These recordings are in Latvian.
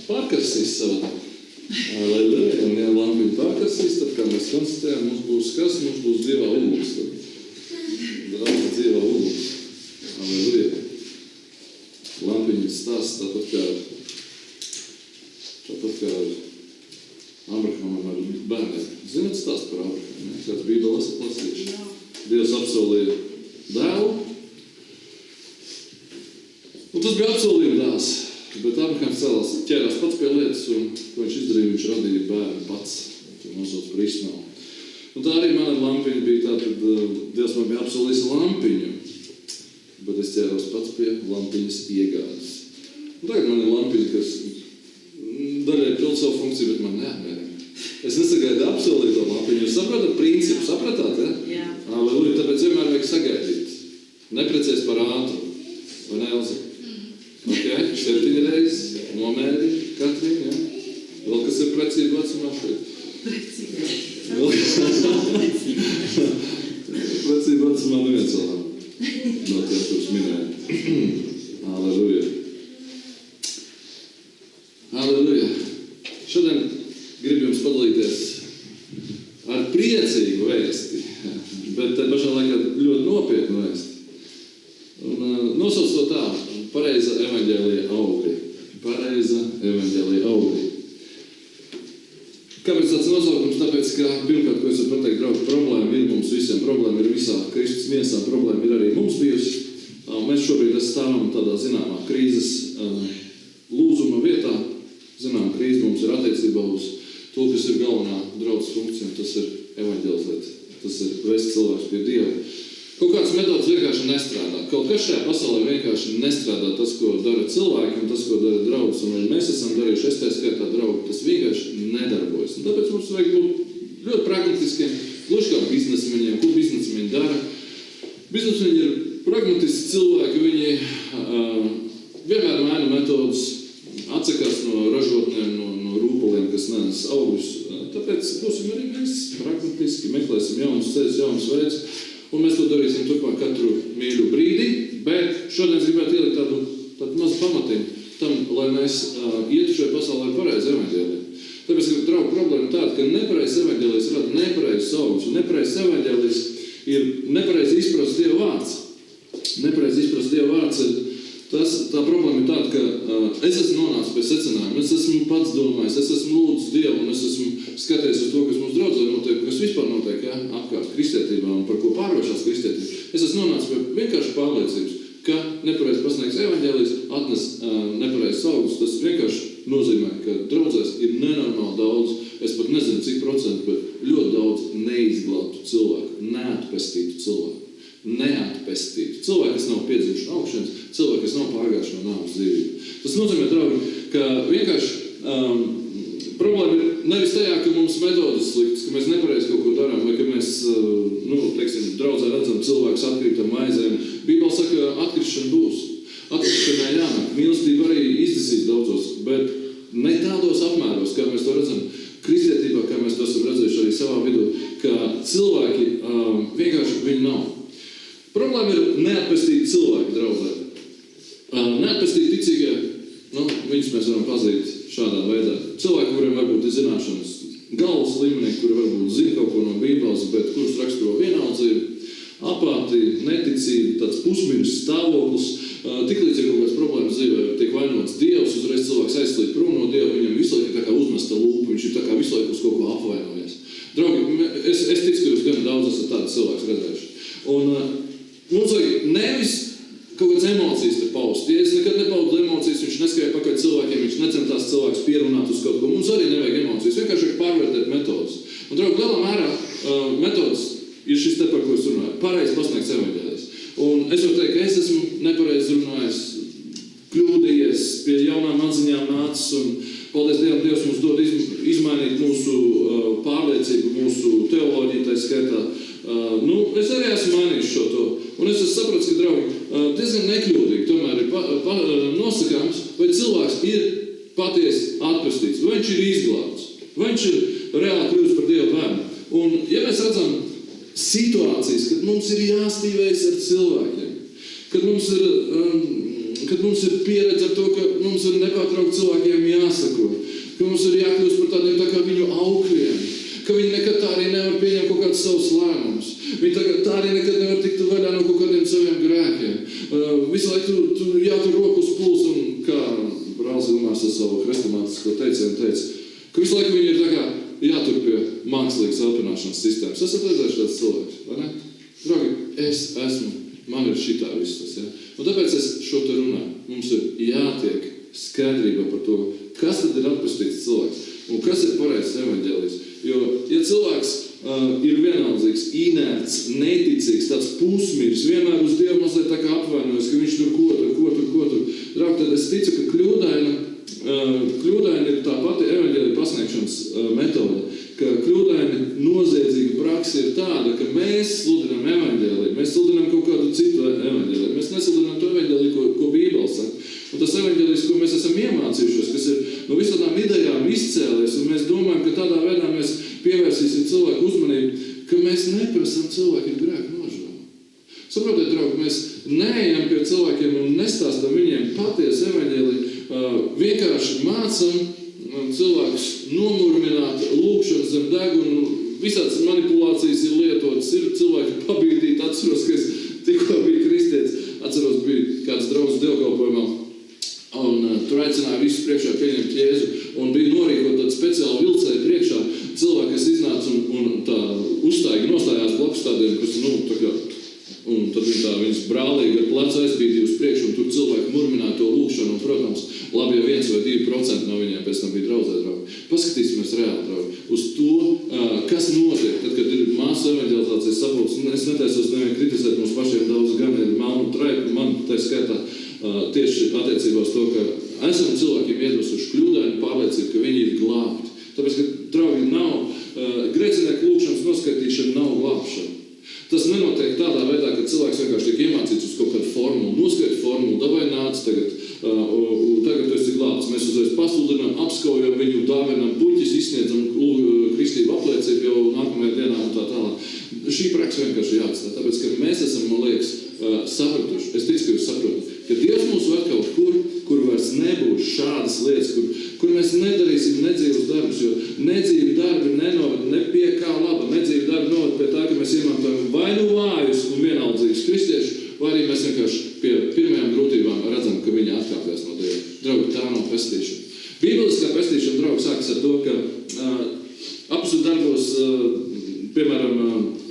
pārkarsīs savu. Aleluja, un ja lampiņu pārkarsīs, tad, kā mēs konstatējam, mums būs kas? Mums būs dzīvā uguns. Draudz dzīvā uguns. Aleluja. Lampiņas stāsts tāpat kā Abrahamam ar bērniem. Zināt stāst par Abrahamu? Kāds Bībeli esat lasījuši? Dievs apsolīja dēlu. Un tas bija apsolījuma dēls. Bet Abrahams ķērās pats pie lietas, un ko viņš izdarīja, viņš radīja bērnu pats. Tur nosauc par Ismailu. Un tā arī man ar lampiņu bija tā, kad Dievs man bija apsolījis lampiņu. Bet es ķēros pats pie lampiņas iegādes. Un tagad man ir lampiņa, kas daļai pild savu funkciju, bet man neapmierina. Es nesagaidu apsolīto lampiņu. Jūs saprotat principu? Sapratāt, ja? Jā. Aleluja, tāpēc vienmēr vajag sagaidīt. Neprecies par ātru. Vai ne, Elza? Ok, 7 reizes, nomēri Katrīna, ja? Vēl kas ir precība vecumā šeit? Precība vecumā neviens vēl. No tie, kurus minēja. Aleluja. Aleluja. Šodien gribu jums padalīties ar priecīgu vēsti, bet te pašā laikā ļoti nopietnu vēsti. Un nosauc to tā, pareiza evaņģēlija augļi. Pareiza evaņģēlija augļi. Kāpēc tāds nosaukums? Tāpēc, ka pirmkārt, ko es varu pateikt, draugi, problēma ir mums visiem. Problēma ir visā Kristus miesā. Problēma ir arī mums bijusi. Mēs šobrīd stāvam tādā zināmā krīzes lūzuma vietā. Zinām, krīze mums ir attiecībā uz to, kas ir galvenā draudzes funkcija. Tas ir evaņģelizēt. Tas ir vest cilvēks pie Dieva. Kaut kāds metods vienkārši nestrādā. Kaut kas šajā pasaulē vienkārši nestrādā. Tas, ko dara cilvēki un tas, ko dara draugs. Un mēs esam darījuši, es tā skaitā draugi, tas vienkārši nedarbojas. Un tāpēc mums vajag būt ļoti pragmatiskiem, gluži kā biznesmeņiem. Ko biznesmeņi dara? Biznesmeņi ir pragmatiski cilvēki. Viņi vienmēr maina metodus, atsakās no ražotnēm, no rūpuliem, kas nes augļus. Tāpēc būsim arī mēs pragmatiski, meklēsim jaunus ceļus, jaunus veidus. Un mēs to darīsim turpmāk katru mīļu brīdi, bet šodien es gribētu ielikt tādu mazu pamatiņu tam, lai mēs ietu šajā pasaulē pareizi evaņģēliju. Tāpēc, ka draugu problēma tāda, ka nepareizs evaņģēlijs rada nepareizs augļus, un nepareizs evaņģēlijs ir nepareizi izprast Dieva vārds. Nepareizi izprast Dieva vārds ir tā problēma ir tāda, ka es esmu nonācis pie secinājuma, es esmu pats domājis, es esmu lūdzis Dievu un es esmu skaties uz to, kas mums draudzē notiek, kas vispār notiek, ja, apkārt kristietībā un par ko pārvēršās kristietībā. Es esmu nonācis pie vienkārši pārliecības, ka nepareizi pasniegts evaņģēlijs atnes nepareizs augļus. Tas vienkārši nozīmē, ka draudzēs ir nenormāli daudz, es pat nezinu cik procentu, bet ļoti daudz neizglābtu cilvēku, neatpestītu cilvēku. Neatpestītu. Cilvēki, kas nav piedzīvuši no augšanas, cilvēki, kas nav pārgājuši no nāves dzīvību. Tas nozīmē, draugi, ka vienkārši problēma ir nevis tajā, ka mums metodas sliktas, ka mēs nepareizi kaut ko darām, vai ka mēs, draudzē redzam cilvēkus atkrītam aizēm. Bībele saka, atkrišana būs. Atkrišanai jānāk. Mīlestība arī izdesīs daudzos, bet ne tādos apmēros, kā mēs to redzam kristietībā, kā mēs to esam redzējuši arī savā vidū, ka cilvēki vienkārši viņi nav. Problēma ir neatpestīti cilvēki draudzē. Neatpestīti ticīgie, viņus mēs varam pazīt šādā veidā. Cilvēki, kuriem varbūt ir zināšanas galvas līmenī, kuri varbūt zina kaut ko no Bībeles, bet kurus raksturo vienaldzību, apātija, neticība, tāds pusmiris stāvoklis. Tiklīdz ir kaut kāds problēmas dzīvē, tiek vainots Dievs, uzreiz cilvēks aizslīd prom no Dieva, viņam visu laiku ir tā kā uzmesta lūpa, viņš ir tā kā visu laiku uz kaut ko apvainojies. Draugi, es ticu, ka jūs gan daudz esat tāds cilvēks redzējuši. Un mums vajag nevis kaut kādas emocijas te paust. Ja es nekad nepaudu emocijas, viņš neskrēja pakaļ cilvēkiem, viņš necentās cilvēks pierunāt uz kaut ko. Mums arī nevajag emocijas, vienkārši vajag pārvērtēt metodas. Un, draugi, lielā mērā metodas ir šis te, par ko es runāju. Pareizi pasniegts evaņģēlijs. Un es varu teikt, ka es esmu nepareizi runājis, kļūdījies, pie jaunām atziņām nācis, un paldies Dievam, Dievs mums dod izmainīt mūsu pārliecību, mūsu teoloģiju, tā skaitā. Es arī esmu mainījis šo to. Un es sapratu, ka, draugi, diezgan nekļūdīgi tomēr ir nosakāms, vai cilvēks ir patiesi atpestīts, vai viņš ir izglābts, vai viņš ir reāli kļūst par Dieva bērnu. Un, ja mēs redzam situācijas, kad mums ir jāstīvējas ar cilvēkiem, kad mums ir kad mums ir pieredze ar to, ka mums ir nepārtraukt cilvēkiem jāsako, ka mums ir jākļūst par tādiem tā kā viņu aukļiem, ka viņi nekad tā arī nevar pieņemt kaut kādus savus lēmumus. Viņi tā arī nekad nevar tikt vaļā no kaut kādiem saviem grēkiem. Visu laiku tu jātur roku uz pulsu un kā brālis Ilmārs ar savu hrestomātisko teicienu teica, ka visu laiku viņi ir tā kā jātur pie mākslīgas elpināšanas sistēmas. Esat redzējuši tāds cilvēks, vai ne? Draugi, man ir šitā viss tas, ja? Un tāpēc es šo te runāju. Mums ir jātiek skaidrība par to, kas tad ir atpestīts cilvēks un kas ir pareizs evaņģēlijs. Jo, ja cilvēks ir vienaldzīgs, inerts, neticīgs, tāds pusmirs, vienmēr uz Dievu mazliet tā kā apvainojas, ka viņš tur ko tur. Draugi, tad es ticu, ka kļūdaini ir tā pati evaņģēlija pasniegšanas metode, ka kļūdaini noziedzīga praksa ir tāda, ka mēs sludinām evaņģēliju, mēs sludinām kaut kādu citu evaņģēliju, mēs nesludinām to evaņģēliju, ko Bībele saka. Un tas evaņģēlijs, ko mēs esam iemācījušies, kas ir no visādām idejām izcēlies, un mēs domājam, ka tādā veidā mēs pievērsīsim cilvēku uzmanību, ka mēs neprasam cilvēkiem grēku nožēlu. Saprotiet, draugi, mēs neejam pie cilvēkiem un nestāstam viņiem patiesu evaņģēliju, vienkārši mācam cilvēkus nomurmināt, lūgšanu zem degunu, visādas manipulācijas ir lietotas, ir cilvēki pabīdīti, atceros, ka es tikko biju kristietis, atceros, bija kāds draugs dievkalpojumā, un tur aicināja visus priekšā pieņemt Jēzu, un bija norīkot tādu speciālu vilcēju priekšā cilvēki, kas iznāca un tā nostājās blakus tādiem, kas, tā kā, un tad viņas brālīgi ar plecu aizbīdīja uz priekšu, un tur cilvēki murmināja to lūgšanu, un, protams, labi, ja 1 vai 2% no viņiem pēc tam bija draudzē, draugi. Paskatīsimies reāli, draugi, uz to, kas notiek, tad, kad ir māsu evaņģelizācijas sapulcs, un es netaisos nevienu kritizēt, mums pašiem daudz gan ir melnu traipu, man tā skaitā tieši attiecībā uz to, ka esam cilvēkiem iedosuši kļūdaini pārliecību, ka viņi ir glābti. Tāpēc, ka, draugi, grēcinieku lūgšanas noskaitīšana nav glābšana. Tas nenotiek tādā veidā, ka cilvēks vienkārši tiek iemācīts uz kaut kādu formulu, noskaita formulu, davai nāc tagad tu esi glābts. Mēs uzreiz pasludinām, apskaujam viņu, dāvinām puķis, izsniedzam kristību apliecību jau nākamajā dienā un tā tālāk. Šī praksa vienkārši jāatstāj, tāpēc, ka mēs esam, man liekas, sapratuši. Es ticu, ka jūs saprotat, ka Dievs mūs var kaut kur vairs nebūs šādas lietas, kur mēs nedarīsim nedzīvus darbus, jo nedzīvi darbi nenoved ne pie kā laba. Nedzīvi darbi noved pie tā, ka mēs iemantojam vai nu vājus un vienaldzīgus kristiešus, vai arī mēs vienkārši pie pirmajām grūtībām redzam, ka viņi atkāpjas no Dieva. Draugi, tā nav pestīšana. Bībeliskā pestīšana, draugi, sākas ar to, ka apstudu darbos, piemēram,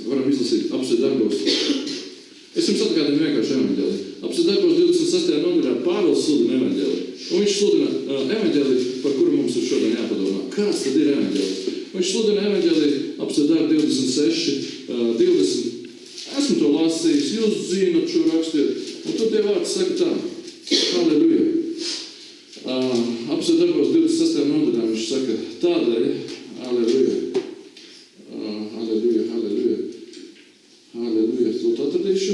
varam izlasīt apstudu darbos. Es jums atgādinu vienkārši evaņģēliju. Apstudu darbos 26. nodaļā Pāvils sludina evaņģēliju. Un viņš sludina evaņģēliju, par kuru mums ir šodien jāpadomā. Kāds tad ir evaņģēlijs? Viņš sludina evaņģēliju apstudu darbu 26, 20. Esmu to lasījis, jūs zinat šo rakstiet. Un tur tie vārds saka tā. Halleluja. Apstudu darbos 26. nodaļā viņš saka tādēļ. Halleluja. Halleluja, halleluja. Halleluja, to atradīšu.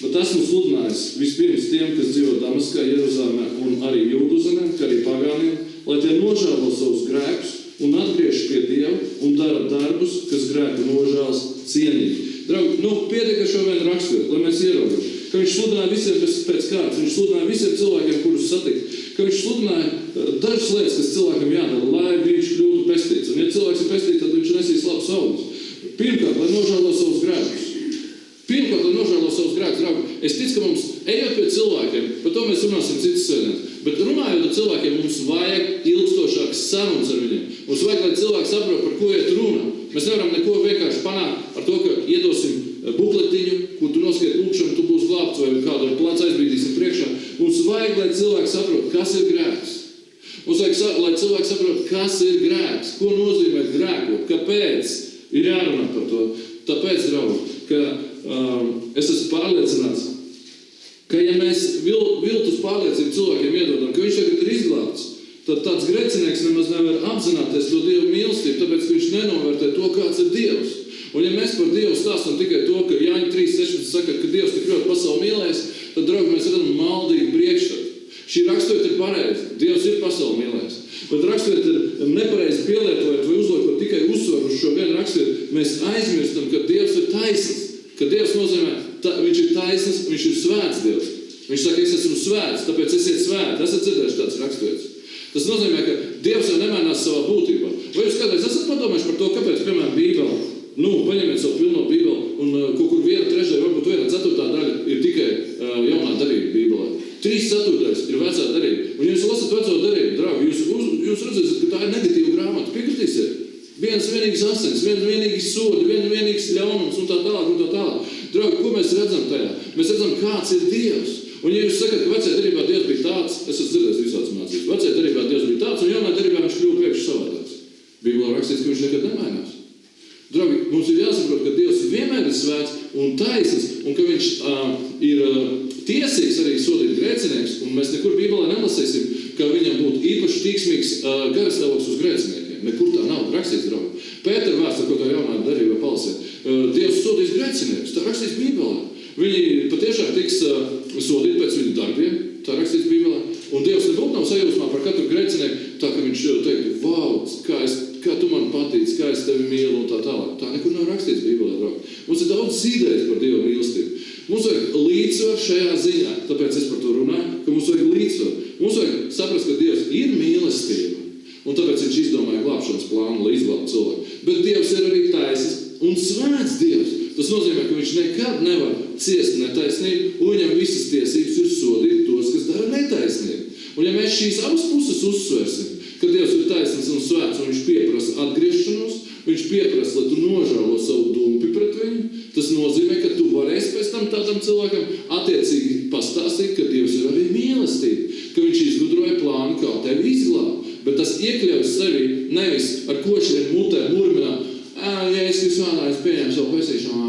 Bet esmu sludinājis vispirms tiem, kas dzīvo Damaskā, Jeruzālēmē un arī Jūdu zemē, kā arī pagāniem, lai tie nožēlo savus grēkus un atgriež pie Dieva un dara darbus, kas grēku nožēlas cienīgi. Draugi, pietiek ar šo vienu raksturu, lai mēs ieraugam, ka viņš sludināja visiem pēc kārtas, viņš sludināja visiem cilvēkiem, kurus satikt, ka viņš sludināja dažas lietas, kas cilvēkam jādara, lai viņš kļūtu pestīts. Un ja cilvēks ir pestīts, tad viņš nesīs labus augļus. Pirmkārt, lai nožēlo savus grēkus. Draugi, es ticu, ka mums ejot pie cilvēkiem, par to mēs runāsim citas sēdienas, bet runājot ar cilvēkiem, mums vajag ilgstošākas sarunas ar viņiem. Mums vajag, lai cilvēki saprot, par ko iet runa. Mēs nevaram neko vienkārši panākt ar to, ka iedosim bukletiņu, kur tu noskiet lūkšanu, tu būsi glābts vai kādu ar plecu aizbīdīsim priekšā. Mums vajag, lai cilvēki saprot, kas ir grēks. Mums vajag, lai cilvēki saprot, kas ir grēks, ko nozīmē grēkot, kāpēc ir jārunā par to. Tāpēc, draugi, ka es esmu pārliecināts, ka ja mēs viltus pārliecību cilvēkiem iedodam, ka viņš tagad ir izglābts, tad tāds grēcinieks nemaz nevar apzināties to Dievu mīlestību, tāpēc, ka viņš nenovērtē to, kāds ir Dievs. Un ja mēs par Dievu stāstam tikai to, ka Jāņa 3.16 saka, ka Dievs tik ļoti pasauli mīlējis, tad, draugi, mēs redzam maldīgu priekšstatu. Šī raksturvieta ir pareiza. Dievs ir pasauli mīlējis. Bet raksturvieta ir nepareizi pielietojot vai uzliekot tikai uzsvaru uz šo vienu raksturvietu, mēs aizmirstam, ka Dievs ir taisns. Ka Dievs nozīmē, viņš ir Viņš saka, es esmu svēts, tāpēc esiet svēti. Esat dzirdējuši tāds raksturēts. Tas nozīmē, ka Dievs jau nemainās savā būtībā. Vai jūs kādreiz esat padomājuši par to, kāpēc, piemēram, Bībele, paņemiet savu pilno Bībeli un kaut kur 1/3, varbūt 1/4 daļa ir tikai jaunā darība Bībelē. 3/4 ir vecā darība. Un jūs lasat veco darību, draugi, jūs redzēsiet, ka tā ir negatīva grāmata. Piekritīsiet? Viens vienīgs asins, viens vienīgs sodi, viens vienīgs ļaunums un tā tālāk. Draugi, ko mēs redzam tajā? Mēs redzam, kāds ir Dievs. Un ja jūs sakat, ka vecajā darībā Dievs bija tāds, es esmu dzirdējis visādas mācības. Vecajā darībā Dievs bija tāds, un jaunā darībā viņš kļuva pēkšņi savādāks. Bībelē rakstīts, ka viņš nekad nemainās. Draugi, mums ir jāsaprot, ka Dievs vienmēr ir svēts un taisns, un ka viņš ir tiesīgs arī sodīt grēcinieks, un mēs nekur Bībelē nelasīsim, ka viņam būtu īpaši tīksmīgs garastāvoklis uz grēciniekiem. Nekur tā nav rakstīts, draugi. Pētera vēstule, ko tā jaunā darībā palasiet. Dievs sodīs grēcinieks, tā rakstīts Bībelē. Viņi patiešām tiks sodīti pēc viņu darbiem, tā rakstīts Bībelē. Un Dievs nebūtu nav sajūsmā par katru grēcinieku, tā ka viņš teiktu, vau, kā tu man patīc, kā es tevi mīlu un tā tālāk. Tā nekur nav rakstīts Bībelē, draugi. Mums ir daudz idejas par Dieva mīlestību. Mums vajag līdzsvaru šajā ziņā, tāpēc es par to runāju, ka mums vajag līdzsvaru. Mums vajag saprast, ka Dievs ir mīlestība, un tāpēc viņš izdomāja glābšanas plānu, lai izglābtu cilvēku. Bet Dievs ir arī taisns un svēts Dievs. Tas nozīmē, ka viņš nekad nevar ciest netaisnību, un viņam visas tiesības ir sodīt tos, kas dara netaisnību. Un ja mēs šīs abas puses uzsversim, ka Dievs ir taisns un svēts, un viņš pieprasa atgriešanos, viņš pieprasa, lai tu nožēlo savu dumpi pret viņu, tas nozīmē, ka tu varēsi pēc tam tādam cilvēkam attiecīgi pastāstīt, ka Dievs ir arī mīlestība, ka viņš izgudroja plānu, kā tevi izglābt. Bet tas iekļauj sevi nevis ar košiem mutē murminā, ja es visādā, es pieņemu savu pestīšanu,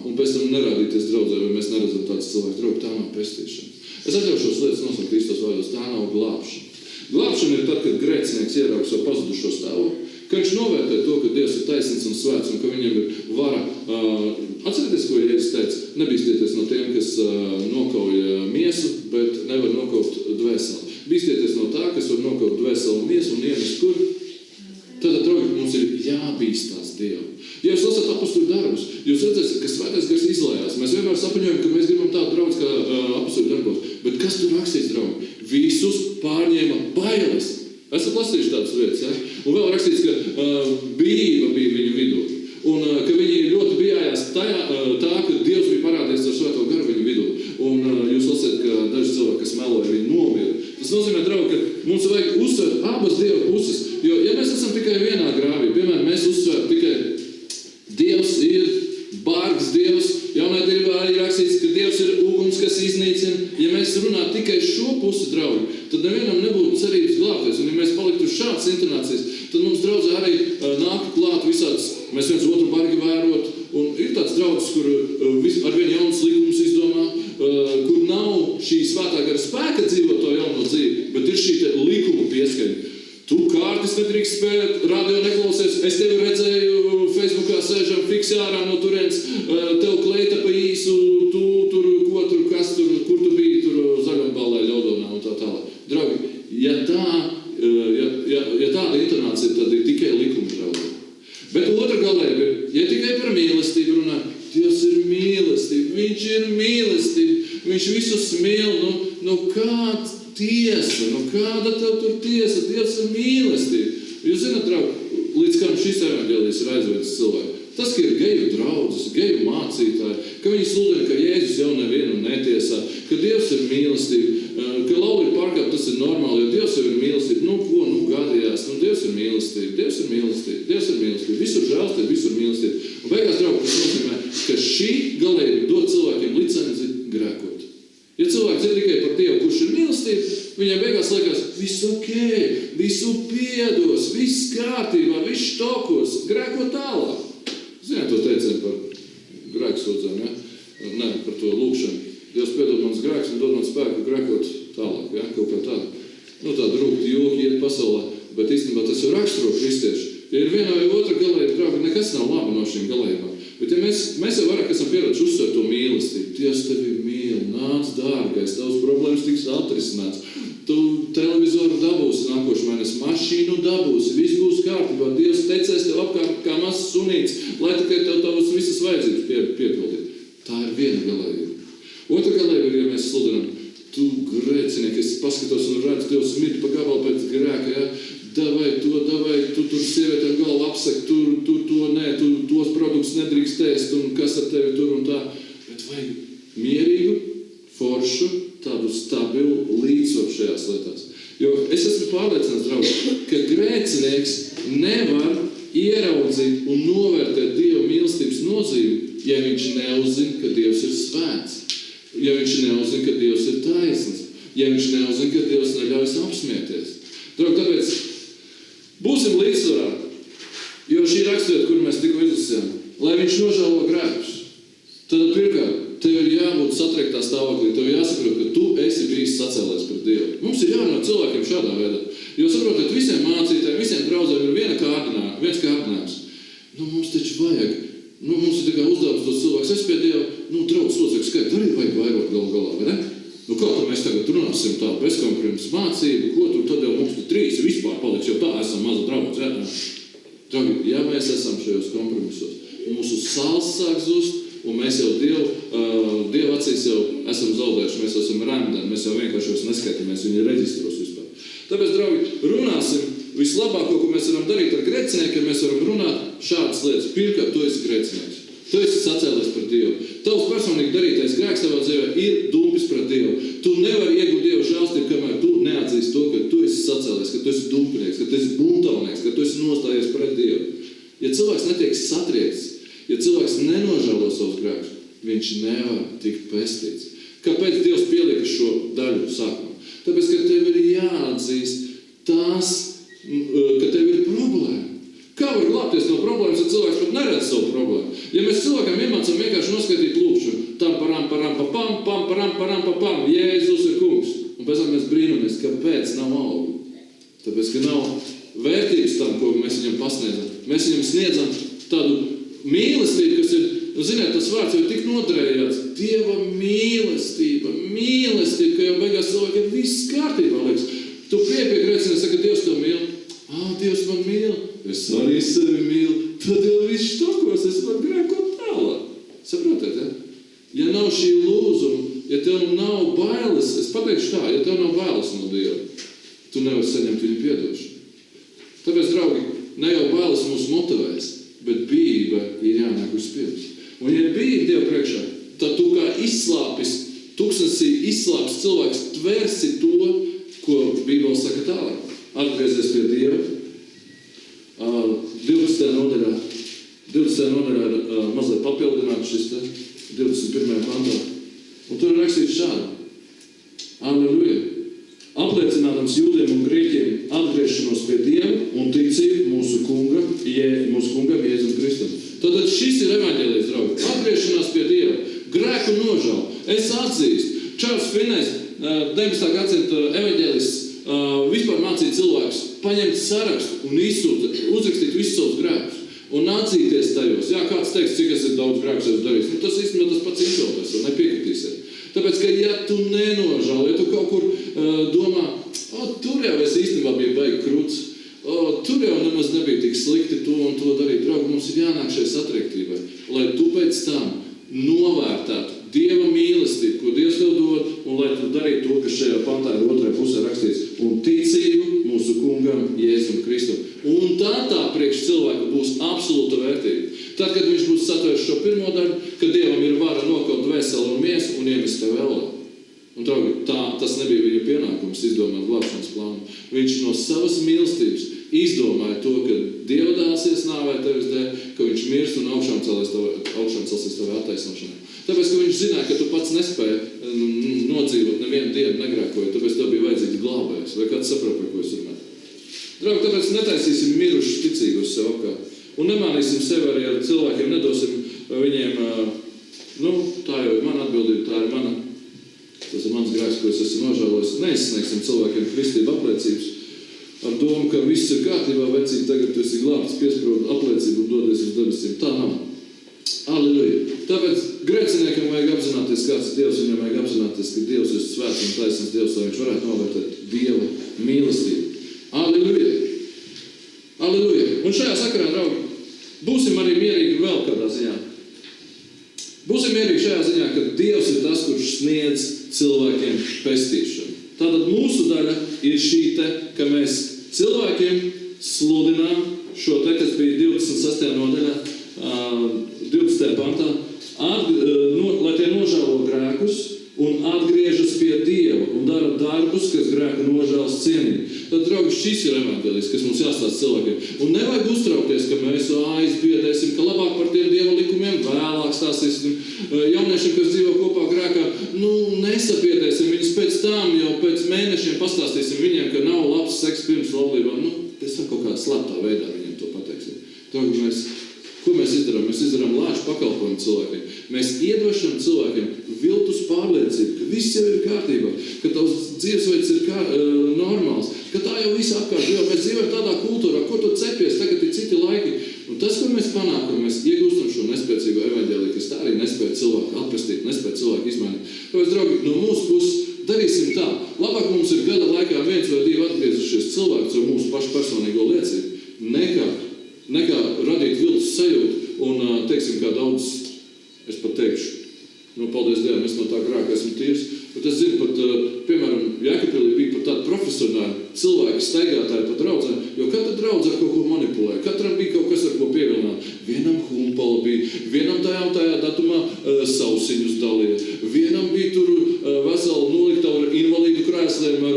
un pēc tam nerādīties draudzē, vai mēs neredzam tāds cilvēks, draugi, tā nav pestīšana. Es atļaušos lietas nosaukt Kristus vārdos, tā nav glābšana. Glābšana ir tad, kad grēcinieks ierauga savu pazudušo stāvokli, ka viņš novērtē to, ka Dievs ir taisns un svēts, un ka viņam ir vara. Atcerieties, ko Jēzus teica, nebīstieties no tiem, kas nokauja miesu, bet nevar nokaut dvēseli. Bīstieties no tā, kas var nokaut dvēseli un miesu un ienest kur. Tātad, draugi, mums ir jābīstās Dievu. Ja jūs lasat apostļu darbus, jūs redzēsiet, ka svētais gars izlējās. Mēs vienmēr sapaņojam, ka mēs gribam tādu draudz kā apostļu darbos. Bet kas tur rakstīts, draugi? Visus pārņēma bailes. Esat lasījuši tādas vietas, ja? Un vēl rakstīts, ka bība bija viņu vidū. Un ka viņi ļoti bijājās tā, ka Dievs bija parādījies ar svēto garu viņu vidū. Un jūs lasat, ka daži cilvēki, kas meloja, viņi nomira. Tas nozīmē, draugi, ka mums vajag uzsvērt abas Dieva puses. Jo, ja mēs esam tikai vienā grāvī, piemēram, mēs uzsvērt tikai Dievs ir bargs Dievs, jaunā darbā arī rakstīts, ka Dievs ir uguns, kas iznīcina. Ja mēs runātu tikai šo pusi, draugi, tad nevienam nebūtu cerības glābties. Un ja mēs paliktu šādas intonācijas, tad mums draudzē arī nāk klāt visāds, mēs viens otru bargi vērot. Un ir tāds draudzes, kur arvien jaunas likumus izdomā, kur nav šī svētā gara spēka dzīvot to jauno dzīvi, bet ir šī likuma pieskaņa. Tu kārtis nedrīkst spēt, radio neklausies, es tevi redzēju, Facebookā sēžam fiksi ārā no turienes, tev kleita pa īsu, tu tur, ko tur, kas tur, kur tu biji, tur zaļumballē ļaudonā un tā tālāk. Draugi, ja tāda intonācija, tad ir tikai likuma draudē. Bet otra galēba ir, ja tikai par mīlestību runā, Dievs ir mīlestība, viņš ir mīlestība, viņš visus mīl, nu kāds tiesa, kāda tev tur tiesa, Dievs ir mīlestība. Jūs zināt, draugi, līdz kam šis evaņģēlijs ir aizvedis cilvēku. Tas, ka ir geju draudzes, geju mācītāji, ka viņi sludina, ka Jēzus jau nevienu netiesā, ka Dievs ir mīlestība, ka laulība pārkāpt, tas ir normāli, jo Dievs jau ir mīlestība. Gadījās, Dievs ir mīlestība, Dievs ir mīlestība, Dievs ir mīlestība, visur žēlstība, visur mīlestība. Un beigās, draugi, tas nozīmē, ka šī galība dod cilvēkiem licenci grēkot. Ja cilvēks ir tikai par Dievu, kurš ir mīlestība, viņam beigās liekas, viss okei, visu piedos, viss kārtībā, viss štokos, grēko tālāk. Zināt to teicienu par grēksodzēm, ja? Ne, par to lūkšanu. Dievs piedod mans grēks un dod man spēku grēkot tālāk, ja? Kaut kā tāda. Tāda rūkti joki iet pasaulē, bet īstenībā tas jau raksturo kristieši. Ja ir viena vai otra galēba, draugi, nekas nav labi no šīm galējumām. Bet ja mēs jau vairāk esam pieraduši uzsvērt to mīlestību. Dievs tevi mīl, nāc dārgais, tavs problēmas tiks atrisināts. Tu televizoru dabūsi nākošu mēnesi, mašīnu dabūsi, viss būs kārtībā. Dievs teicēs tev apkārt kā mazs sunīts, lai tikai tev tavas visas vajadzības piepildīt. Tā ir viena galējuma. Otra galējuma ir, ja mēs sludinām, paskatos un redzu, Dievs mirti pa gabalu pēc grēka, ja? Davai, tu tur sievietēm galvu apsaki, tur to nē, tu tos produktus nedrīkst ēst, un kas ar tevi tur un tā. Bet vajag mierīgu, foršu, tādu stabilu līdzsvaru šajās lietās. Jo es esmu pārliecināts, draugi, ka grēcinieks nevar ieraudzīt un novērtēt Dieva mīlestības nozīmi, ja viņš neuzzina, ka Dievs ir svēts, ja viņš neuzzina, ka Dievs ir taisns, ja viņš neuzzina, ka Dievs neļaujas apsmieties. Draugi, tāpēc būsim līdzsvarā, jo šī raksturvieta, kur mēs tikko izlasījām, lai viņš nožēlo grēkus. Tad pirmkārt, tev ir jābūt satriektā stāvoklī, tev jāsaprot, ka tu esi bijis sacēlēs pret Dievu. Mums ir jārunā cilvēkiem šādā veidā. Jo saprotat, visiem mācītājiem, visiem draudzēm ir viens kārdinājums. Mums taču vajag, mums ir tikai uzdevums tos cilvēks, es pie Dieva, draudz locekļu skaitu, arī vajag vairot galā, vai ne? Kā tad mēs tagad runāsim tā bezkompromisu mācību, ko tur tad jau mums tur 3 vispār paliks, jo tā esam maza draudz, jā? Draugi, ja mēs esam šajos kompromisos, mūsu sāls sāk zust, un mēs jau Dieva acīs jau esam zaudējuši, mēs esam rēmdēni, mēs jau vienkārši neskatāmies viņa reģistros vispār. Tāpēc, draugi, runāsim vislabāko, ko mēs varam darīt ar grēciniekiem, mēs varam runāt šādas lietas. Pirmkārt, tu esi grēcinieks. Tu esi sacēlies par Dievu. Tavs personīgi darītais grēks tavā dzīvē ir dumpis pret Dievu. Tu nevari iegūt Dievu žēlstību, kamēr tu neatzīsti to, ka tu esi sacēlies, ka tu esi dumpinieks, ka tu esi buntalnieks, ka tu esi nostājies pret Dievu. Ja cilvēks netiek satriekts, ja cilvēks nenožēlo savus grēkus, viņš nevar tikt pestīts. Kāpēc Dievs pielika šo daļu sākumā? Tāpēc, ka tev ir jāatzīst tās, ka tev ir problēma. Kā var glābties no problēmas, ja cilvēks pat neredz savu problēmu? Ja mēs cilvēkam iemācām vienkārši noskaitīt lūkšanu, tam param, papam, Jēzus ir kungs. Un pēc tam mēs brīnamies, kāpēc nav augu. Tāpēc, ka nav vērtības tam, ko mēs viņam pasniedzam. Mēs viņam sniedzam tādu mīlestību, kas ir, ziniet, tas vārds jau tik noderējāts. Dieva mīlestība, ka jau beigās cilvēkiem viss kārtībā liekas. Tu pie grēcinieks saka, Dievs tev mīl. Dievs man mīl, es arī sevi mīlu. Tad jau viss štokos, es varu grēkot tālāk. Saprotiet, ja? Ja nav šī lūzuma, ja tev nav bailes, es pateikšu tā, ja tev nav bailes no Dieva, tu nevari saņemt viņu piedošanu. Tāpēc, draugi, ne jau bailes mūs motivēs, bet bība ir jānāk uz pirms. Un ja bība Dievu priekšā, tad tu kā izslāpis, tuksnesī izslāpis cilvēks tversi to, ko Bībele saka tālāk. Atgriezies pie Dieva. 20. nodaļā mazliet papildināt šis te 21. pantā. Un tur ir rakstīts šādi. Alleluja. Apliecinādams jūdiem un grieķiem atgriešanos pie Dieva un ticību mūsu kungam Jēzum Kristum. Tātad šis ir evaņģēlijs, draugi. Atgriešanās pie Dieva. Grēku nožēlu. Es atzīstu. Čārls Finnējs, 19. gadsimta evaņģēlists, vispār mācīja cilvēkus paņemt sarakstu un uzrakstīt visus savus grēkus un atzīties tajos. Jā, kāds teiks, cik es ir daudz grēkus esmu darījis. Tas īstenībā tas pats izšauties un nepiekritīsies. Tāpēc, ka ja tu nenožēlo, ja tu kaut kur domā, tur jau es īstenībā biju baigi kruts, tur jau nemaz nebija tik slikti to un to darīt. Draugi, mums ir jānāk šai satriektībai, lai tu pēc tam novērtētu Dieva mīlestību, ko Dievs tev dod, un lai tu darītu to, kas šajā pantā ir otrajā pusē rakstīts, un ticību mūsu kungam Jēzum Kristum. Un tā priekš cilvēku būs absolūta vērtība. Tad, kad viņš būs satvērs šo pirmo daļu, kad Dievam ir vara nokaut dvēseli un miesu un iemest tev ellē. Un tas nebija viņa pienākums izdomāt glābšanas plānu. Viņš no savas mīlestības izdomāja to, ka Dieva dēls iesnāvēja tevis dēļ, ka viņš mirst un augšām celsies tavai attaisnošanai. Tāpēc, ka viņš zināja, ka tu pats nespēji nodzīvot nevienu dienu negrēkojot, tāpēc tev bija vajadzīgs glābējs. Vai kāds saprot, par ko es runāju? Draugi, tāpēc netaisīsim mirušus ticīgus sev apkārt. Un nemānīsim sevi arī ar cilvēkiem, nedosim viņiem, tā jau ir mana atbildība, tā ir mana. Tas ir mans grēks, ko es esmu nožēlojis. Neizsniegsim cilvēkiem kristību apliecības ar domu, ka viss ir kārtībā, vecīgi, tagad tu esi glābts, piesprod apliecību un dodies uz debesīm. Tā nav. Alleluja. Tāpēc grēciniekam vajag apzināties, kāds ir Dievs, viņam vajag apzināties, ka Dievs ir svēts un taisnīgs Dievs, lai viņš varētu novērtēt Dieva mīlestību. Alleluja. Alleluja. Un šajā sakarā, draugi, būsim arī mierīgi vēl kādā ziņā. Būsim mierīgi šajā ziņā, ka Dievs ir tas, kurš sniedz cilvēkiem pestīšanu. Tātad Tātad mūsu daļa ir šī te, ka mēs cilvēkiem sludinām šo te, kas bija 26. nodaļā, 20. pantā, lai tie nožēlo grēkus un atgriežas pie Dieva un dara darbus, kas grēka nožēlas cienīgi. Tad, draugi, šis ir evaņģēlijs, kas mums jāstāsta cilvēkiem. Un nevajag uztraukties, ka mēs aizbiedēsim, ka labāk par tiem Dieva likumiem vēlāk stāstīsim. Jauniešiem, kas dzīvo kopā grēkā, nesabiedēsim viņus pēc tam, jau pēc mēnešiem pastāstīsim viņiem, ka nav labs seks pirms laulībām. Es tam kaut kādā slēptā veidā viņiem to pateiksim. Draugi, ko mēs izdarām? Mēs izdarām lāču pakalpojumu cilvēkiem. Mēs iedvešam cilvēkiem viltus pārliecību, ka viss jau ir kārtībā, ka tavs dzīvesveids ir normāls, ka tā jau viss apkārt, jo mēs dzīvojam tādā kultūrā, ko tu cepies, tagad ir citi laiki. Un tas, ko mēs panākam, mēs iegūstam šo nespēcīgo evaņģēliju, kas tā arī nespēja cilvēku atpestīt, nespēja cilvēku izmainīt. Tāpēc, draugi, no mūsu puses darīsim tā. Labāk mums ir gada laikā 1 vai 2 atgriezušies cilvēks ar mūsu pašu personīgo liecību, nekā radīt viltus sajūtu un, teiksim, kā daudz, es pat teikšu, paldies Dievam, es no tā grēka esmu tīrs, bet es zinu pat, piemēram, Jēkabpilī bija pat tādi profesionāli cilvēki, staigātāji pa draudzēm, jo katra draudze ar kaut ko manipulē, katram bija kaut kas, ar ko pievilināt. Vienam humpala bija, vienam tajā datumā sausiņus dalīja, vienam bija tur vesela nolikta ar invalīdu krēsliem,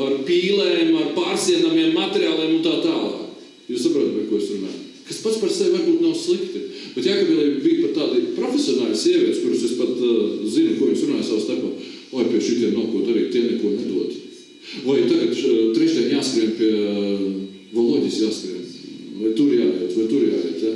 ar pīlēm, ar pārsienamiem materiāliem un tā tālāk. Jūs saprotat, par ko es runāju? Kas pats par sevi varbūt nav slikti. Bet Jēkabpilī bija pat tādi profesionāli sievietes, kurus es pat zinu, ko viņas runāja savā starpā. Vai pie šitiem nav ko darīt, tie neko nedod. Vai tagad trešdien jāskrien pie Voloģis jāskrien. Vai tur jāiet. Ja?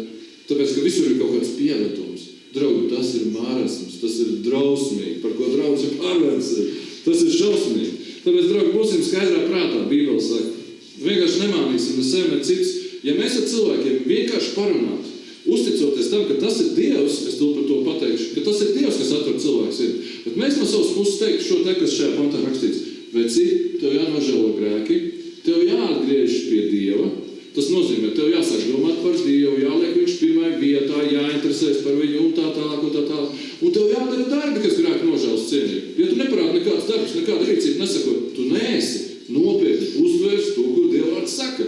Tāpēc, ka visur ir kaut kāds pievetums. Draugi, tas ir mārasms, tas ir drausmīgi, par ko draudz ir pārvērsi. Tas ir šausmīgi. Tāpēc, draugi, būsim skaidrā prātā, Bībele saka. Vienkārši nemānīsim ne sevi, ne cits. Ja mēs ar cilvēkiem vienkārši parunātu, uzticoties tam, ka tas ir Dievs, es par to pateikšu, ka tas ir Dievs, kas atver cilvēks ir. Bet mēs no savas puses teiktu šo te, kas šajā pantā rakstīts. Veci, tev jānožēlo grēki, tev jāatgriežas pie Dieva. Tas nozīmē, tev jāsāk domāt par Dievu, jāliek viņš pirmajā vietā, jāinteresēs par viņu un tā tālāk. Un tev jādara darbi, kas grēka nožēlas cienīgi. Ja tu neparādi nekāds darbs, nekāda rīcība nesakot, tu neesi nopietni uztvērs to, ko Dieva vārds saka.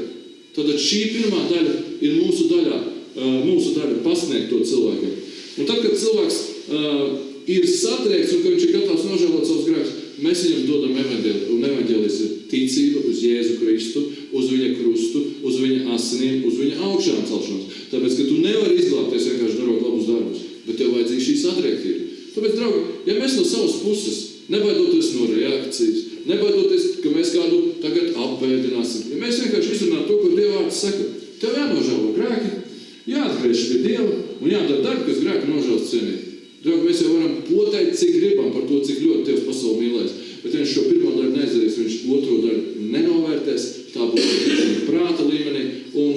Tātad šī pirmā daļa ir mūsu daļa pasniegt to cilvēkiem. Un tad, kad cilvēks ir satriekts un ka viņš ir gatavs nožēlot savus grēkus, mēs viņam dodam evaņģēliju. Un evaņģēlijs ir ticība uz Jēzu Kristu, uz viņa krustu, uz viņa asinīm, uz viņa augšām celšanos. Tāpēc, ka tu nevari izglābties vienkārši darot labus darbus, bet tev vajadzīga šī satriektība. Tāpēc, draugi, ja mēs no savas puses, nebaidoties no reakcijas, nebaidoties, ka mēs kādu tagad apbēdināsim. Ja mēs vienkārši izrunājam to, ko Dieva vārds saka, tev jānožēlo grēki, jāatgriežas pie Dieva un jādara darbi, kas grēka nožēlas cienīgi. Draugi, mēs jau varam poteikt, cik gribam par to, cik ļoti Dievs pasauli mīlēs. Bet viņš šo pirmo daļu neizdarīs, viņš otro daļu nenovērtēs, tā būs prāta līmenī. Un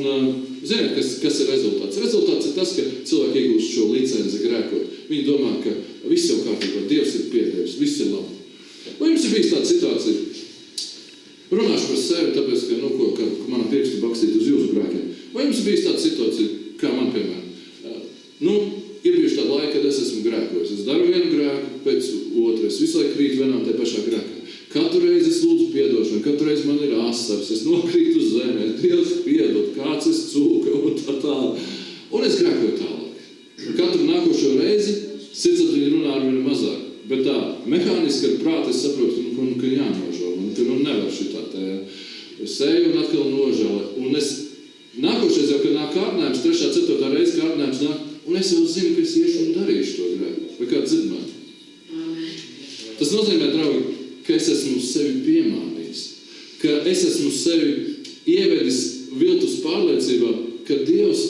ziniet, kas ir rezultāts? Rezultāts ir tas, ka cilvēki iegūst šo licenci grēkot. Viņi domā, ka viss jau kārtībā, Dievs ir piedevis, viss ir labi. Vai jums ir bijis tāda situācija? Runāšu par sevi, tāpēc, ka mana pirkstu bakstīt uz jūsu grēkiem. Vai jums ir bijis tāda situācija, kā man, piemēram? Ir bijuši tāda laika, kad es esmu grēkojis. Es daru vienu grēku pēc otru. Es visu laiku krītu vienām tajā pašā grēkā. Katru reizi es lūdzu piedošanu, katru reizi man ir asaras, es nokrītu uz zemi, Dievs piedod, kāds es cūka un tā tālāk. Un es grēkoju tālāk. Un katru nākošo reizi sirdsapziņa runā ar vienu mazāk. Bet tā mehāniski ar prātu es saprotu, ka jānožēlo. Un ka nevar šitā tā. Es eju un atkal nožēlē. Un es nākošais jau, kad nāk kārdinājums, 3. 4. reizi kārdinājums nāk, un es jau zinu, ka es iešu un darīšu to grēku. Vai kāds dzird mani? Tas nozīmē, draugi, ka es esmu sevi piemānījis. Ka es esmu sevi ievedis viltus pārliecībā, ka Dievs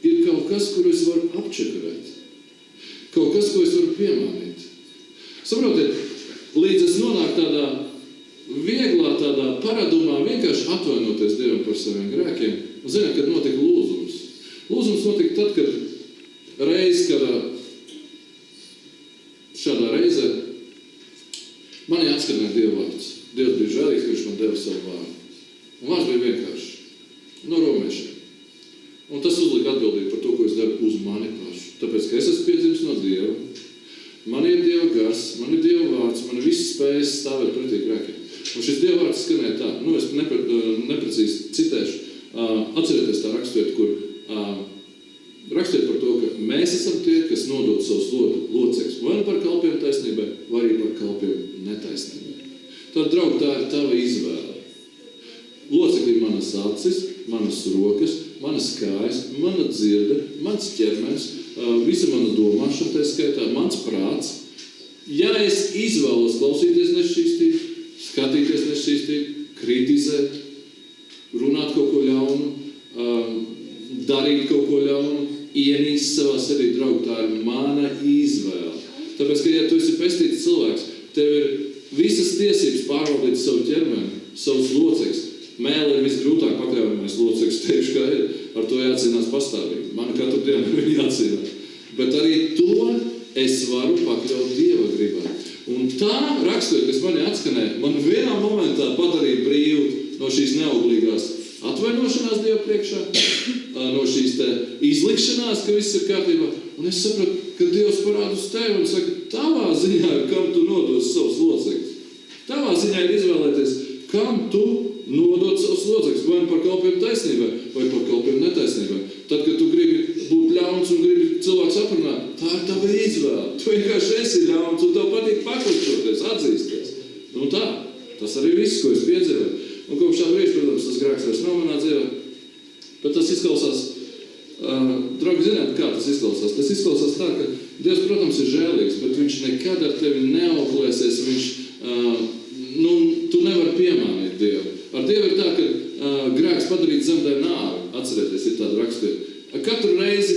ir kaut kas, kuru es varu apčakarēt. Kaut kas, ko es varu piemānīt. Saprotiet, līdz es nonāku tādā vieglā tādā paradumā vienkārši atvainoties Dievam par saviem grēkiem. Un zināt, kad notika lūzums. Lūzums notika tad, kad šādā reizē mani atskanēja Dieva vārds. Dievs bija žēlīgs, ka viņš man deva savu vārdu. Un vārds bija vienkārši. No romiešiem. Un tas uzlika atbildību par to, ko es daru uz mani pašu. Tāpēc, ka es esmu piedzimis no Dieva. Man ir Dieva gars, man ir Dieva vārds, man ir viss spējas stāvēt pretī grēkiem. Un šis Dieva vārds skanēja tā, es neprecīzi citēšu, atcerieties tā raksturēt, kur raksturiet par to, ka mēs esam tie, kas nodod savus locekļus, vai nu par kalpiem taisnībai, vai arī par kalpiem netaisnībai. Tad, draugi, tā ir tava izvēle. Locekļi ir manas acis, manas rokas, manas kājas, mana dzirde, mans ķermenis, visa mana domāšana, tā skaitā, mans prāts. Ja es izvēlos klausīties nešķīstīt, skatīties nešķīstīt, kritizēt, runāt kaut ko ļaunu, darīt kaut ko ļaunu, ienīst savā sirdī, draugi, tā ir mana izvēle. Tāpēc, ka, ja tu esi pestīts cilvēks, tev ir visas tiesības pārvaldīt savu ķermeni, savus locekļus. Mēle ir visgrūtāk pakļaujamais loceklis, teikšu, kā ir. Ar to jācīnās pastāvīgi. Man katru dienu viņi jācīnās. Bet arī to es varu pakļaut Dieva gribai. Un tā raksturot, kas mani atskanēja, man vienā momentā padarīja brīvu no šīs neauglīgās atvainošanās Dieva priekšā, no šīs te izlikšanās, ka viss ir kārtībā. Un es sapratu, ka Dievs parāda uz tevi un saka, tavā ziņā ir, kam tu nodos savus locekļus. Tavā ziņā ir izvēlēties, kam tu nodot savus locekļus, vai par kalpiem taisnībai, vai par kalpiem netaisnībai. Tad, kad tu gribi būt ļauns un gribi cilvēks aprunāt, tā ir tava izvēle. Tu vienkārši esi ļauns un tev patīk paklučoties, atzīsties. Nu tā, tas arī viss, ko es piedzīvoju. Un kopš tā brīža, protams, tas grēks vairs nav manā dzīvē. Bet tas izklausās, draugi, zināt, kā tas izklausās? Tas izklausās tā, ka Dievs, protams, ir žēlīgs, bet viņš nekad ar tevi neauklēsies, tu nevari piemānīt Dievu. Ar Dievu ir tā, ka grēks padarīt zemdē nāvi. Atcerieties, ir tāda rakstura. Katru reizi,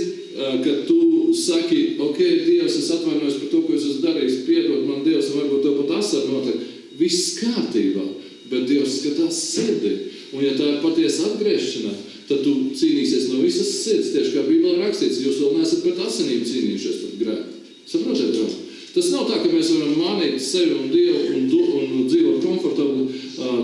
kad tu saki, ok, Dievs, es atvainojos par to, ko es esmu darījis, piedod man Dievs, un varbūt tev pat asar notiek, viss kārtībā, bet Dievs skatās sirdī. Un ja tā ir patiesa atgriešanā, tad tu cīnīsies no visas sirds, tieši kā Bībelē rakstīts, jūs vēl neesat pret asinīm cīnījušies pret grēku. Saprotiet, draugi? Tas nav tā, ka mēs varam mānīt sevi un Dievu un dzīvot komfortabli.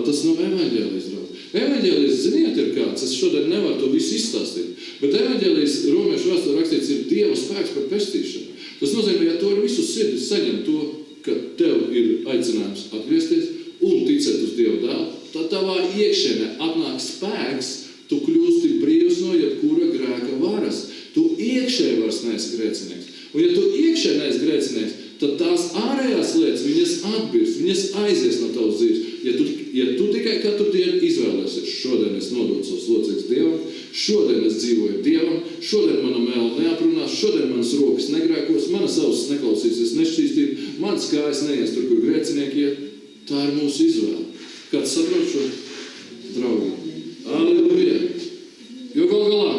Tas nav evaņģēlijs, draugi. Evaņģēlijs, ziniet, ir kāds. Es šodien nevaru to visu izstāstīt. Bet evaņģēlijs Romiešu vēsturē rakstīts ir Dieva spēks par pestīšanu. Tas nozīmē, ja tu ar visu sirdi saņem to, ka tev ir aicinājums atgriezties un ticēt uz Dievu dēlu, tad tavā iekšienē atnāk spēks, tu kļūsti brīvs no jebkura grēka varas. Tu iekšēji vairs neesi grēcinieks. Un ja tu iekšēji neesi grēcinieks, tad tās ārējās lietas, viņas atbirst, viņas aizies no tavas dzīves. Ja tu tikai katru dienu izvēlēsies, šodien es nododu savus locekļus Dievam, šodien es dzīvoju Dievam, šodien mana mēle neaprunās, šodien manas rokas negrēkos, manas ausis neklausīsies nešķīstību, manas kājas neies tur, kur grēcinieki iet. Tā ir mūsu izvēle. Kāds saprot šo? Draugi. Aleluja. Jo gal galā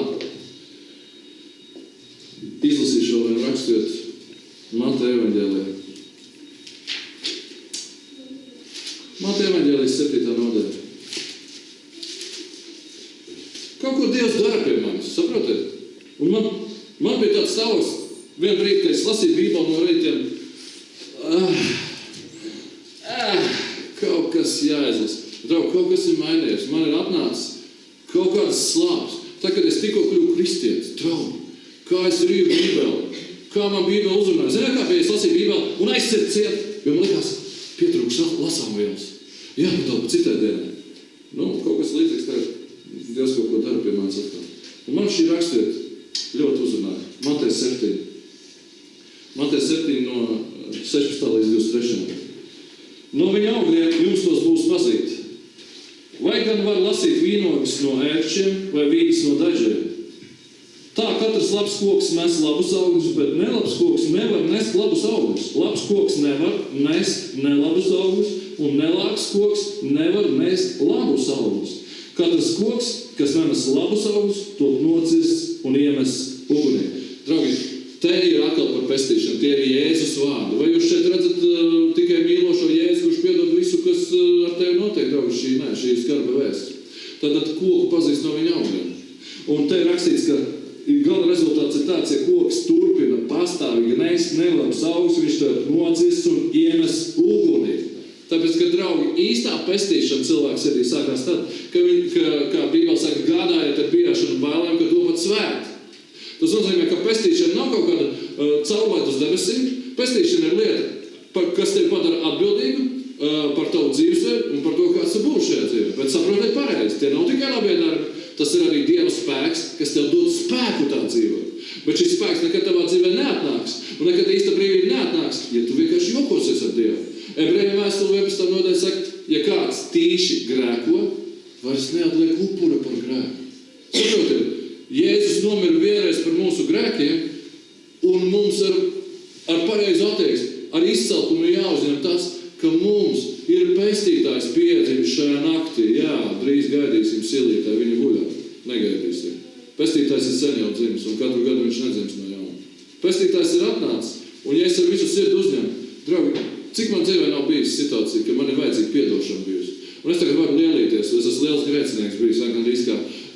izlasīšu vēl rakstot Mateja evaņģēlijā. Mateja evaņģēlijas 7. nodaļa. Kaut ko Dievs dara pie manis, saprotiet? Un man bija tāds stāvoklis, vien brīdi, kad es lasīju Bībeli no rītiem, kaut kas jāizlas. Draugi, kaut kas ir mainījies. Man ir atnācis kaut kādas slāpes. Tā, kad es tikko kļuvu kristietis, draugi, kā es rīju Bībeli, kā man Bībeli uzrunāja. Zināt, kā bija es lasīju Bībeli un aizcert ciet, jo man likās, pietrūks lasām vielas. Jā, tā pa citai dienai. Kaut kas līdzīgs tā, Dievs kaut ko dara pie manis atkal. Un man šī rakstiet ļoti uzrunāja. Mateja 7. Mateja 7 no 16. līdz 23. No viņa augļiem jums tos būs pazīt. Vai gan var lasīt vīnogas no ērkšķiem vai vīgas no dažiem? Tā katrs labs koks nes labus augļus, bet nelabs koks nevar nest labus augļus. Labs koks nevar nest nelabus augļus, un nelāks koks nevar nest labus augļus. Katrs koks, kas nenes labus augļus, top nocirsts un iemests ugunī. Draugi, te ir atkal par pestīšanu, tie ir Jēzus vārdi. Vai jūs šeit redzat tikai mīlošo Jēzu, kurš piedod visu, kas ar tevi notiek, draugi? Šī ir skarba vēsts. Tad koku pazīst no viņa augļiem. Un te ir rakstīts, ka gala rezultāts ir tāds, ja koks turpina pastāvīgi nest nelabus augļus, viņš tad nocirsts un iemests ugunī. Tāpēc, ka, draugi, īstā pestīšana cilvēks arī sākās tad, kā Bībele saka, gādājiet ar bīrāšanu un bailēm, ka to pat svēt. Tas nozīmē, ka pestīšana nav kaut kāda caurlaid uz debesīm. Pestīšana ir lieta, kas tevi padara atbildīgu, par tavu dzīvesveidu un par to, kāds tu būsi šajā dzīvē. Bet saprotiet pareizi, tie nav tikai labie darbi, tas ir arī Dieva spēks, kas tev dod spēku tā dzīvot. Bet šis spēks nekad tavā dzīvē neatnāks, un nekad īsta brīvība neatnāks, ja tu vienkārši jokosies ar Dievu. Ebrejiem vēstule 11. nodaļa saka, ja kāds tīši grēko, vairs neatliek upura par grēku. Saprotiet, Jēzus nomira vienreiz par mūsu grēkiem, un mums ar pareizu attieksmi, ar izcelkumu jāuzņem tas, ka mums ir pestītājs piedzimis šajā naktī. Jā, drīz gaidīsim silītē, viņa guļā. Negaidīsim. Pestītājs ir sen jau dzimis, un katru gadu viņš nedzims no jauna. Pestītājs ir atnācis, un ja es ar visu sirdi uzņemu, draugi, cik man dzīvē nav bijis situācija, ka man ir vajadzīga piedošana bijusi. Un es tagad varu lielīties, es esmu liels grēcinieks bijis, gandrīz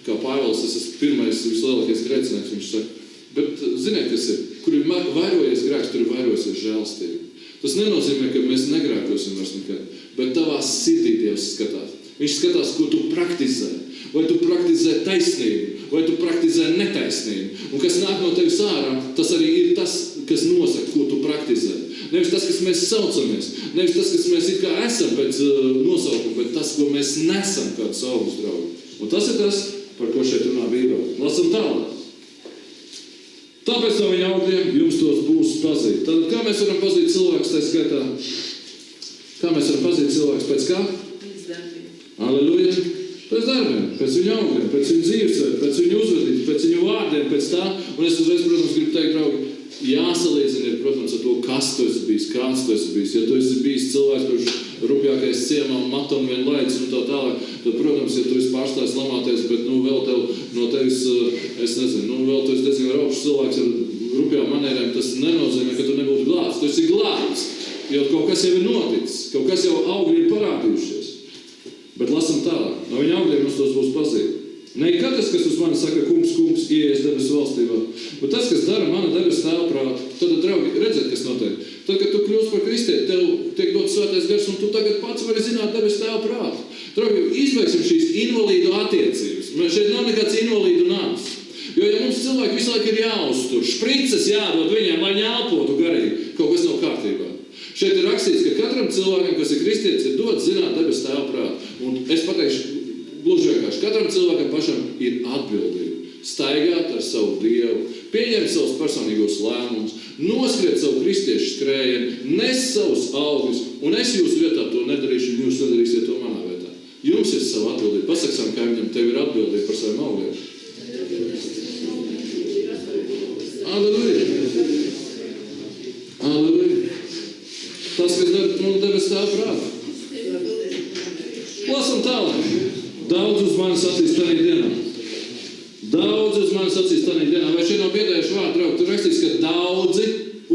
kā Pāvils, es esmu pirmais vislielākais grēcinieks, viņš saka. Bet ziniet, kas ir, kur ir vairojies grēks, tur ir vairojusies žēlastība. Tas nenozīmē, ka mēs negrēkosim vairs nekad, bet tavā sirdī Dievs skatās. Viņš skatās, ko tu praktizē. Vai tu praktizē taisnību, vai tu praktizē netaisnību. Un kas nāk no tevis ārā, tas arī ir tas, kas nosaka, ko tu praktizē. Nevis tas, kas mēs saucamies, nevis tas, kas mēs it kā esam pēc nosaukuma, bet tas, ko mēs nesam kādu savus draugu. Un tas ir tas, par ko šeit runā Bībele. Lasam tālāk. Tāpēc no viņa augļiem jums tos būs pazīt. Tad kā mēs varam pazīt cilvēkus, tā skaitā? Kā mēs varam pazīt cilvēkus pēc kā? Pēc darbiem. Aleluja! Pēc darbiem, pēc viņa augļiem, pēc viņa dzīvesveidu, pēc viņa uzvedības, pēc viņa vārdiem, pēc tā. Un es uzreiz, protams, gribu teikt, draugi, jāsalīdzina ir, protams, ar to, kas tu esi bijis, kāds tu esi bijis. Ja tu esi bijis cilvēks, kurš rupjākais ciemā, matam vien laicis un tā tālāk, tad, protams, ja tu esi pārstājis lamāties, bet, vēl tev no tevis, es nezinu, vēl tu esi diezgan raupšs cilvēks ar rupjām manērēm, tas nenozīmē, ka tu nebūtu glābts. Tu esi glābts, jo kaut kas jau ir noticis, kaut kas jau augļi ir parādījušies. Bet lasam tālāk. No viņa augļiem mums tos būs pazīt. Ne katrs, kas uz mani saka, kungs, kungs, ieies debesu valstībā. Bet tas, kas dara mana debesu tēva prātu, tad, draugi, redziet, kas notiek. Tad, kad tu kļūsi par kristieti, tev tiek dots svētais gars, un tu tagad pats vari zināt debesu tēva prātu. Draugi, izbeigsim šīs invalīdu attiecības. Šeit nav nekāds invalīdu nams. Jo, ja mums cilvēki visu laiku ir jāuztur, šprices jādod viņiem, lai viņi elpotu garīgi, kaut kas nav kārtībā. Šeit ir rakstīts, ka katram cilvēkam, kas ir kristietis, ir dots zināt debesu tēva prātu. Un es pateikšu, gluži vienkārši, katram cilvēkam pašam ir atbildība staigāt ar savu Dievu, pieņemt savus personīgos lēmumus, noskriet savu kristiešu skrējienu, nes savus augļus, un es jūsu vietā to nedarīšu, un jūs nedarīsiet to manā vietā. Jums ir sava atbildība. Pasakām kaimiņam, tev ir atbildība par saviem augļiem. Aleluja! Aleluja! Tas, kas dara debesu tēva prātu. Lasam tālāk. Daudz uz mani sacīs tādā dienā. Daudz uz mani sacīs tādā dienā. Vai šeit nav biedējuši vārdu, draugi? Tur rakstīts, ka daudzi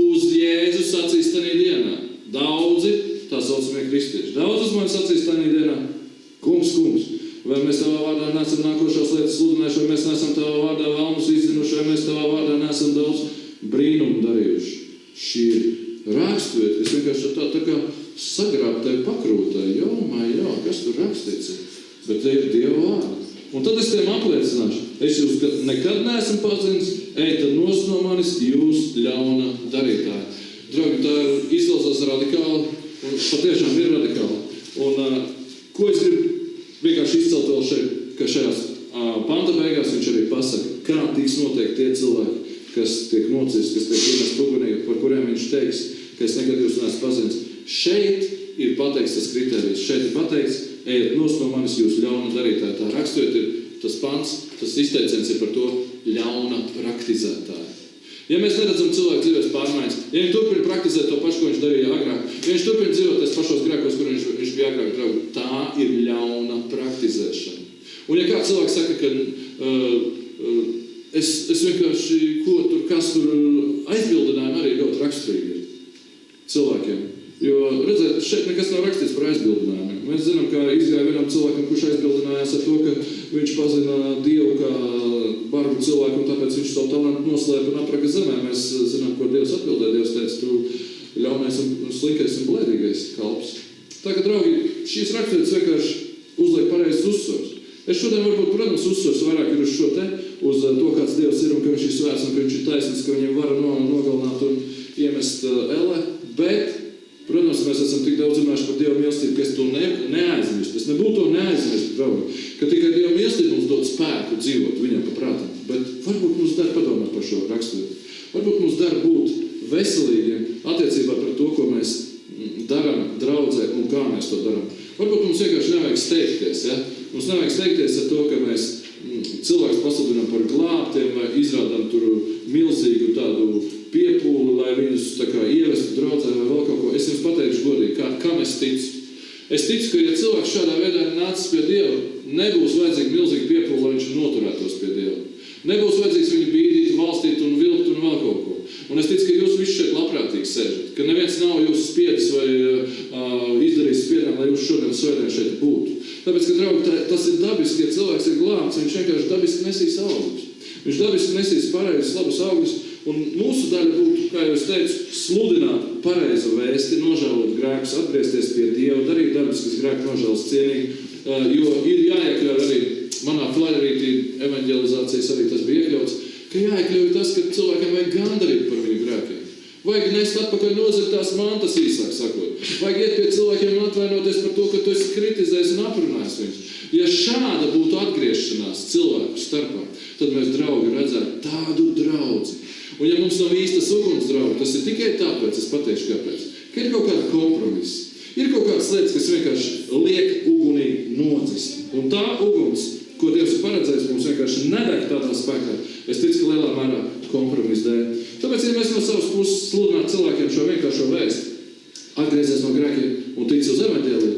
uz Jēzu sacīs tādā dienā. Daudzi, tā saucamie kristieši. Daudz uz mani sacīs tādā dienā. Kungs, kungs, vai mēs tavā vārdā neesam nākošās lietas sludinājuši, vai mēs neesam tavā vārdā vēlmus izzinuši, vai mēs tavā vārdā neesam daudz brīnumu darījuši. Šī rakstvieta, kas vienkārši tā kā sagrāb tevi pakrūtē. Jā, kas tur rakstīts ir? Bet te ir Dieva vārdi. Un tad es tiem apliecināšu. Es jūs nekad neesmu pazinis, tad nost no manis jūs ļauna darītāji. Draugi, tā izklausās radikāli, un patiešām ir radikāli. Un ko es gribu vienkārši izcelt vēl šeit, ka šajās panta beigās viņš arī pasaka, kā tiks noteikti tie cilvēki, kas tiek nocīst, kas tiek iemest ugunī, par kuriem viņš teiks, ka es nekad jūs neesmu pazinis. Šeit ir pateikts tas kriterijs. Šeit ir pateikts, ejiet nost no manis jūs ļauna darītāji. Tā rakstojot ir tas pants, tas izteiciens ir par to ļauna praktizētāji. Ja mēs neredzam cilvēku dzīves pārmaiņas, ja viņš turpina praktizēt to pašu, ko viņš darīja agrāk, ja viņš turpina dzīvot tais pašos grēkos, kur viņš bija agrāk, draugi, tā ir ļauna praktizēšana. Un ja kāds cilvēks saka, ka es vienkārši, kas tur aizbildinājumi arī ļoti raksturīgi ir cilvēkiem. Jo, redziet, šeit nekas nav rakstīts par aizbildinājumiem. Mēs zinām, ka izgāja vienam cilvēkam, kurš aizbildinājās ar to, ka viņš pazina Dievu kā bargu cilvēku, un tāpēc viņš savu talantu noslēpa un apraka zemē. Mēs zinām, ko Dievs atbildē. Dievs teica, tu ļaunais un slikais un blēdīgais kalps. Tā kā, draugi, šīs rakstītas vienkārši uzliek pareizes uzsvars. Es šodien varbūt, protams, uzsvars vairāk ir uz šo te, uz to, kāds Dievs ir un ka viņš ir svēts un ka viņš ir taisnīgs, ka viņam var nogalināt un iemest elle, bet, protams, mēs esam tik daudz runājuši par Dieva mīlestību, ka es to neaizmirstu. Es nebūtu to neaizmirstu, draugi. Ka tikai Dieva mīlestība mums dod spēku dzīvot viņam pa prātam. Bet varbūt mums dar padomāt par šo raksturu. Varbūt mums dar būt veselīgiem attiecībā par to, ko mēs darām draudzē un kā mēs to darām. Varbūt mums vienkārši nevajag steigties, ja? Mums nevajag steigties ar to, ka mēs cilvēks pasludinām par glābtiem vai izrādām tur milzīgu tādu piepūli, lai viņus tā kā ievestu draudzē vai vēl kaut ko. Es jums pateikšu godīgi, kam es ticu. Es ticu, ka ja cilvēks šādā veidā nācis pie Dieva, nebūs vajadzīga milzīga piepūle, lai viņš noturētos pie Dieva. Nebūs vajadzīgs viņu bīdīt, valstīt un vilkt un vēl kaut ko. Un es ticu, ka jūs visi šeit labprātīgi sēžat, ka neviens nav jūs spiedis vai izdarījis spiedienu, lai jūs šodien svētdien šeit būtu. Tāpēc, ka, draugi, tas ir dabiski, ja cilvēks ir glābts, viņš vienkārši dabiski nesīs augļus. Viņš dabiski nesīs pareizus, labus augļus, un mūsu daļa būtu, kā jau es teicu, sludināt pareizu vēsti, nožēlot grēkus, atgriezties pie Dieva, darīt darbus, kas grēku nožēlas cienīgi, jo ir jāiekļauj arī manā flyerītī evanģelizācijas arī tas bija iekļauts, ka jāiekļauj tas, ka cilvēkiem vajag gandarīt par viņu grēkiem. Vajag nest atpakaļ nozagtās mantas, īsāk sakot. Vajag iet pie cilvēkiem un atvainoties par to, ka tu esi kritizējis un aprunājis viņus. Ja šāda būtu atgriešanās cilvēku starpā, tad mēs, draugi, redzētu tādu draudzi. Un ja mums nav īstas uguns, draugi, tas ir tikai tāpēc, es pateikšu kāpēc, ka ir kaut kāda kompromisa. Ir kaut kādas lietas, kas vienkārši liek ugunī nodzist. Un tā uguns, ko Dievs ir paredzējis, mums vienkārši nedeg tādā spēkā. Es ticu, ka lielā mērā kompromisa dēļ. Tāpēc, ja mēs no savas puses sludināt cilvēkiem šo vienkāršo vēstu, atgriezies no grēkiem un tic uz evaņģēliju,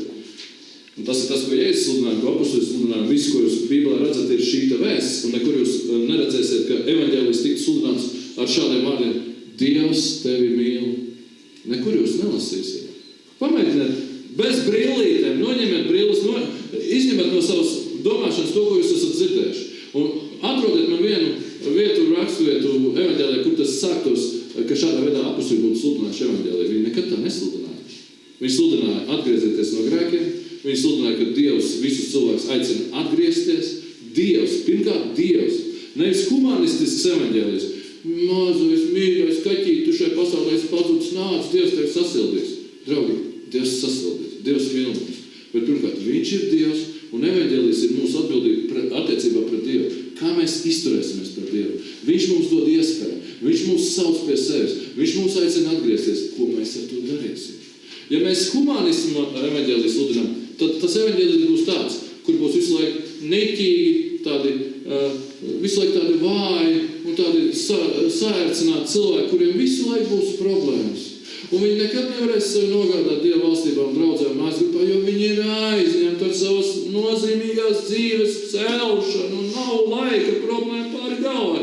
un tas ir tas, ko Jēzus sludināja, ko apostoļi sludināja, viss, ko jūs Bībelē redzat, ir šīta vēsts, un nekur jūs neredzēsiet, ka evaņģēlijs tiktu sludināts ar šādiem vārdiem: Dievs tevi mīl. Nekur jūs nelasīsiet. Pamēģiniet bez brillītēm, noņemiet brilles, izņemiet no savas domāšanas to, ko jūs esat dzirdējuši. Un atrodiet man vienu vietu, raksturvietu evaņģēlijā, kur tas sāktos, ka šādā veidā apostoļi būtu sludinājuši evaņģēliju. Viņi nekad tā nesludināja. Viņi sludināja atgriezieties no grēkiem, viņi sludināja, ka Dievs visus cilvēkus aicina atgriezties. Dievs, pirmkārt Dievs, nevis humanistisks evaņģēlijs. Mazais, mīļais kaķīt, tu šai pasaulē esi pazudis, nāc, Dievs tevi sasildīs. Draugi, Dievs sasildīs, Dievs mīl mums. Bet pirmkārt, viņš ir Dievs, un evaņģēlijs ir mūsu atbildība attiecībā pret Dievu. Kā mēs izturēsimies pret Dievu? Viņš mums dod iespēju, viņš mūs sauc pie sevis, viņš mūs aicina atgriezties. Ko mēs ar to darīsim? Ja mēs humanismu evaņģēliju sludinām, tad tas evaņģēlijs būs tāds, kur būs visu laiku neķīgi, visu laiku tādi vāji un tādi saērcināti cilvēki, kuriem visu laiku būs problēmas. Un viņi nekad nevarēs sevi nogādāt Dieva valstībā un draudzē un mājasgrupā, jo viņi ir aizņemti ar savas nozīmīgās dzīves celšanu un nav laika problēma pāri galvai.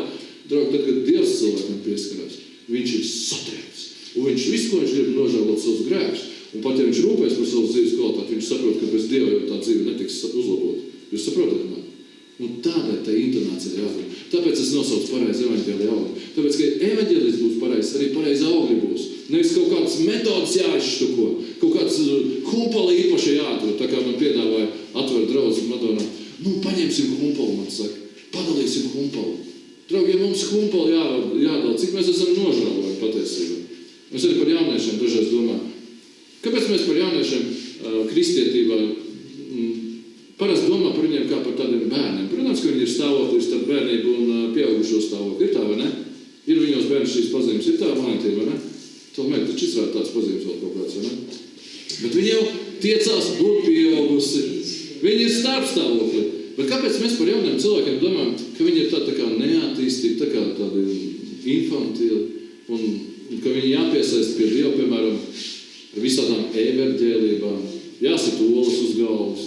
Draugi, tad, kad Dievs cilvēkam pieskarās, viņš ir satriekts. Un viņš visu, ko viņš grib, nožēlot savus grēkus. Un pat, ja viņš rūpēs par savas dzīves kvalitāti, viņš saprot, ka bez Dieva jau tā dzīve netiks uzlabot. Jūs saprotat man? Un tādai tā intonācija jābūt. Tāpēc es nosaucu pareizi evaņģēlija augļi. Tāpēc, ka evaņģēlijs būs pareizs, arī pareizi augļi būs. Nevis kaut kādas metodas jāizštuko, kaut kāds humpali īpaši jāatrod, tā kā man piedāvāja atver draudzi Madonā. Paņemsim humpalu, man saka, padalīsim humpalu. Draugi, ja mums humpali jādala, cik mēs esam nožēlojami patiesībā. Mēs arī par jauniešiem dažreiz domājam. Kāpēc mēs par jauniešiem kristietībā parasti domā par viņiem kā par tādiem bērniem? Protams, ka viņi ir stāvoklis starp bērnību un pieaugušo stāvokli. Ir tā, vai ne? Ir viņos bērni šīs pazīmes. Ir tā, Valentīna, vai ne? Tomēr taču izrāda tāds pazīmes vēl kaut kāds, vai ne? Bet viņi jau tiecās būt pieaugusi. Viņi ir starp stāvokli. Bet kāpēc mēs par jauniem cilvēkiem domājam, ka viņi ir tā kā neattīstīti, tā kā tādi infantili, un ka viņi jāpiesaist pie Dieva, piemēram, ar visādām evaņģēlībām, jāsit olas uz galvas,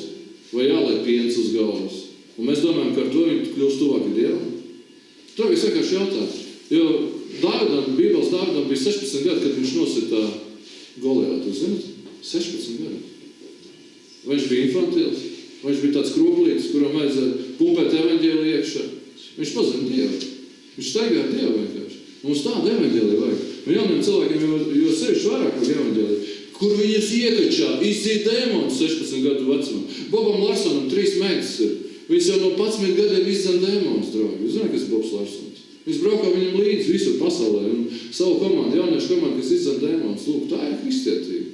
vai jāliek piens uz galvas. Un mēs domājam, ka ar to viņi kļūst tuvāki Dievam. Draugi, es vienkārši jautāju, jo Bībeles Dāvidam bija 16 gadi, kad viņš nosita Goliātu, zināt? 16 gadi. Vai viņš bija infantils? Vai viņš bija tāds kroplītis, kuram vajadzēja pumpēt evaņģēliju iekšā? Viņš pazina Dievu. Viņš staigā ar Dievu vienkārši. Mums tāda evaņģēlija vajag. Un jauniem cilvēkiem jo sevišķi vairāk vajag evaņģēliju. Kur viņas iekačā, izdzīja dēmonus 16 gadu vecumā. Bobam Larsonam 3 meitas ir. Viņš jau no 11 gadiem izdzen dēmonus, draugi. Jūs zināt, kas ir Bobs Larsons? Viņš braukā viņam līdzi visur pasaulē. Un savu komandu, jauniešu komandu, kas izdzen dēmonus. Lūk, tā ir kristietība.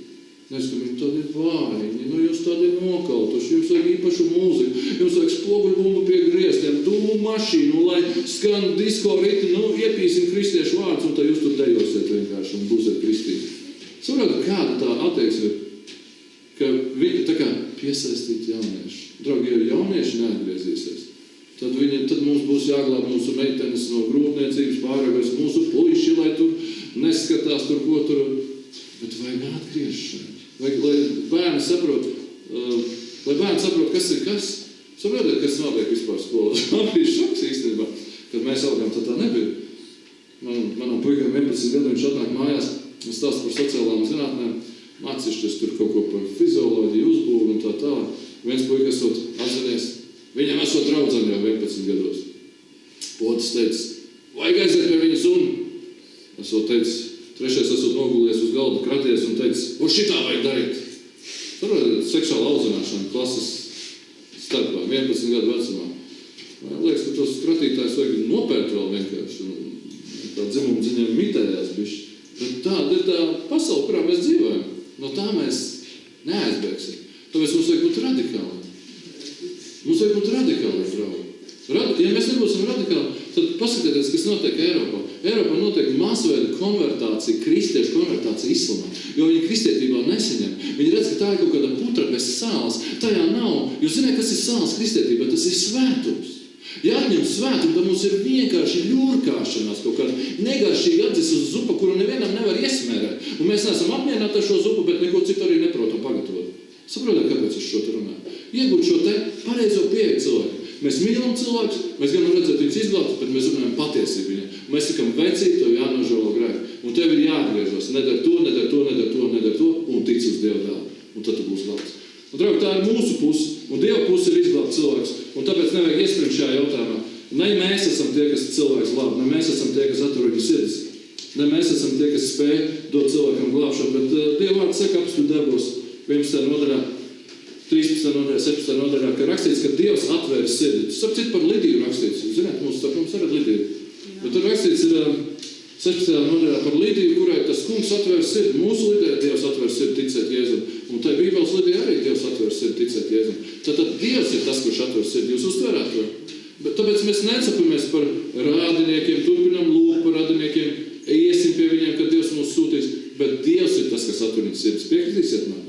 Nevis, ka viņi tādi vājiņi, jūs tādi nokautuši, jums vajag īpašu mūziku, jums vajag spoguļbumbu pie griestiem, dūmu mašīnu, lai skan disko riti, iepīsim kristiešu vārdus, un tad jūs tur dejosiet vienkārši un būsiet kristīgi. Saprotat, kāda tā attieksme ir, ka viņi tā kā piesaistīt jaunieši. Draugi, ja jaunieši neatgriezīsies, tad mums būs jāglāb mūsu meitenes no grūtniecības pārāgas, mūsu puiši, lai tur neskatās tur, ko tur, bet vajag atgriešanu. Vajag, lai bērni saprot, kas ir kas. Saprotat, kas notiek vispār skolā. Man bija šoks īstenībā, kad mēs augām, tad tā nebija. Manam puikam 11 gadu viņš atnāk mājās, un stāst par sociālām zinātnēm, mācīšķis tur kaut ko par fizioloģiju, uzbūvu un tā tālāk. Viens puika esot atzinies, viņam esot draudzam jau 11 gados. Otrs teica, vajag aiziet pie viņa sunu. Esot teicis, trešais esot nogulies uz galda kraties un teicis, ko šitā vajag darīt. Saprotat, seksuāla audzināšana klases starpā, 11 gadu vecumā. Man liekas, ka tos kratītājs vajag nopērt vēl vienkārši. Tā dzimuma ziņām mitējās bišķi. Bet tāda ir tā pasaule, kurā mēs dzīvojam. No tā mēs neaizbēgsim. Tāpēc mums vajag būt radikāli. Mums vajag būt radikāli, draugi. Ja mēs nebūsim radikāli, tad paskatieties, kas notiek Eiropā. Eiropā notiek masveida konvertācija, kristiešu konvertācija islamā, jo viņi kristietībā nesaņem. Viņi redz, ka tā ir kaut kāda putra bez sāls. Tajā nav. Jūs zināt, kas ir sāls kristietībā? Tas ir svētums. Ja atņem svētumu, tad mums ir vienkārši ļurkāšanās, kaut kāda negaršīga atdzis zupa, kuru nevienam nevar iesmērēt. Un mēs neesam apmierināti ar šo zupu, bet neko citu arī neprotam pagatavot. Saprotat, kāpēc es šo te runāju? Iegūt šo te pareizo pieeju cilvēku. Mēs mīlam cilvēkus, mēs gribam redzēt viņus izglābtus, bet mēs runājam patiesību viņam. Mēs sakam, vecīt, tev jānožēlo grēku. Un tev ir jāatgriežas. Nedara to, nedara to, nedara to, nedara to, un tic uz Dievu dēlu. Un tad tu būsi labs. Un, draugi, tā ir mūsu puse, un Dieva puse ir izglābt cilvēks. Un tāpēc nevajag iespringt šajā jautājumā. Ne mēs esam tie, kas cilvēks glāb, ne mēs esam tie, kas atver viņu sirdis. Ne mēs esam tie, kas spēj dot cilvēkam glābšanu, bet Dieva vārds saka apstuļu darbos 11. nodaļā, 13. nodaļā, 17. nodaļā, ka rakstīts, ka Dievs atvēra sirdi. Starp citu par Lidiju rakstīts. Ziniet, mums arī Lidiju. Bet tur rakstīts ir 16. nodaļā par Lidiju, kurai tas kungs atvēra sirdi. Mūsu Lidijā Dievs atvēra sirdi ticēt Jēzum. Un tai Bībeles Lidijā arī Dievs atvēra sirdi ticēt Jēzum. Tad Dievs ir tas, kurš atvēra sirdi. Jūs uztverāt to? Bet tāpēc mēs necapamies par rādiniekiem, turpinām lūgt par rādiniekiem, iesim pie viņiem, kad Dievs mūs sūtīs. Bet Dievs ir tas, kas atver viņu sirdis. Piekritīsiet man?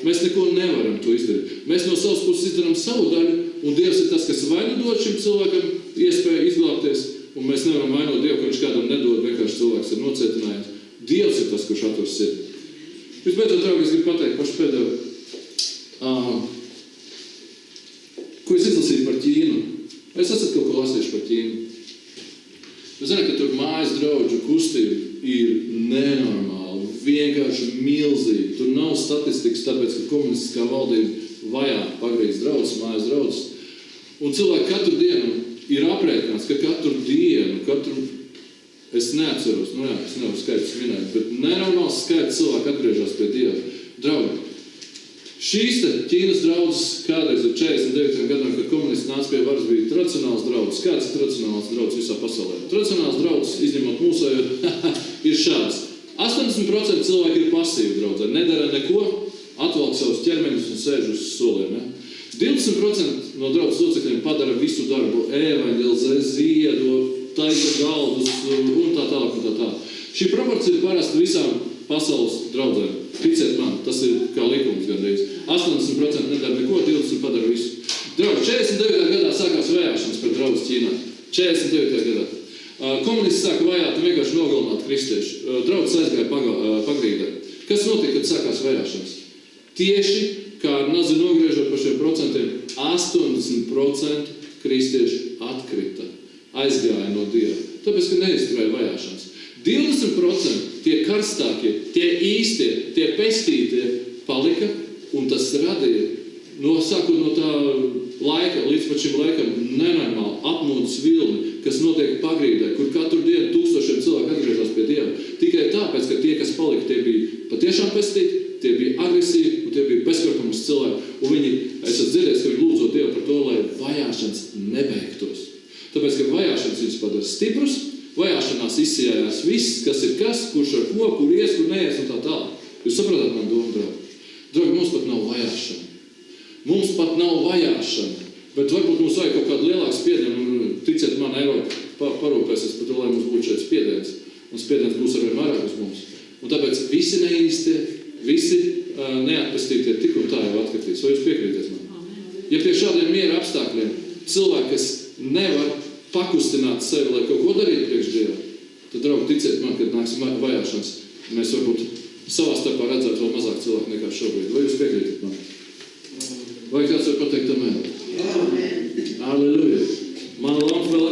Mēs neko nevaram to izdarīt. Mēs no savas puses izdarām savu daļu, un Dievs ir tas, kas vai nu dod šim cilvēkam iespēju izglābties, un mēs nevaram vainot Dievu, ka viņš kādam nedod, vienkārši cilvēks ir nocietinājums. Dievs ir tas, kurš atver sirdi. Visbeidzot, draugi, es gribu pateikt pašu pēdējo. Ko es izlasīju par Ķīnu? Es esat kaut ko lasījuši par Ķīnu. Jūs zināt, ka tur mājas draudžu kustība ir nenormāla. Vienkārši milzīgi. Tur nav statistikas, tāpēc, ka komunistiskā valdība vajā pagrīz draudzes, mājas draudzes. Un cilvēki katru dienu ir aprēķināts, ka katru dienu, es neatceros, es nevaru skaidrs minēt, bet nenormāls skaidrs cilvēki atgriežas pie Dieva. Draugi, šīs te Ķīnas draudzes kādreiz ar 49. gadam, kad komunisti nāca pie varas, bija tradicionāls draudzes. Kāds ir tradicionāls draudzes visā pasaulē? Tradicionāls draudzes, izņemot mūsējo, ir šāds. 80% cilvēki ir pasīvi draudzē, nedara neko, atvalk savus ķermeņus un sēž uz soliem. Ja? 20% no draudzes locekļiem padara visu darbu, evaņģelizē, ziedo, taisa galdus un tā tālāk. Šī proporcija ir parasta visām pasaules draudzēm. Ticiet man, tas ir kā likums gandrīz. 80% nedara neko, 20% padara visu. Draugi, 49. gadā sākās vajāšanas pret draudzes Ķīnā. 49. gadā. Komunisti sāka vajāt un vienkārši nogalināt kristiešu. Draudzes aizgāja pagrīdē. Kas notika, kad sākās vajāšanas? Tieši, kā ar nazi nogriežot par šiem procentiem, 80% kristieši atkrita, aizgāja no Dieva. Tāpēc, ka neizturēja vajāšanas. 20% tie karstākie, tie īstie, tie pestītie palika, un tas radīja, sākot no tā laika, līdz pat šim laikam, nenormāli apmūdas vilni, kas notiek pagrīdē, kur katru dienu tūkstošiem cilvēku atgriežas pie Dieva. Tikai tāpēc, ka tie, kas palika, tie bija patiešām pestīti, tie bija agresīvi un tie bija bezkarpamas cilvēki. Un viņi, esat dzirdējis, ka viņi lūdzot Dievu par to, lai vajāšanas nebeigtos. Tāpēc, ka vajāšanas viņus padara stiprus, vajāšanās izsijājās viss, kas ir kas, kurš ar ko, kur ies, kur neies un tā tālāk. Jūs saprotat man domu, draugi? vajāšana. Mums pat nav vajāšana, bet varbūt mums vajag kaut kādu lielāku spiedienu. Ticiet man, Eiropa parūpēsies par to, lai mums būtu šeit spiediens. Un spiediens būs arvien vairāk uz mums. Un tāpēc visi neīstie, visi neatpestītie tik un tā jau atkritīs. Vai jūs piekrīties man? Ja pie šādiem miera apstākļiem cilvēki, kas nevar pakustināt sevi, lai kaut ko darītu priekš Dievu, tad, draugi, ticiet man, kad nāks vajāšanas, mēs varbūt savā starpā redzētu vēl mazāk cilvēku nekā šobrīd. Vai jūs piekrītat man? Vai kāds var pateikt amēn? Aleluja! Man lūk vēl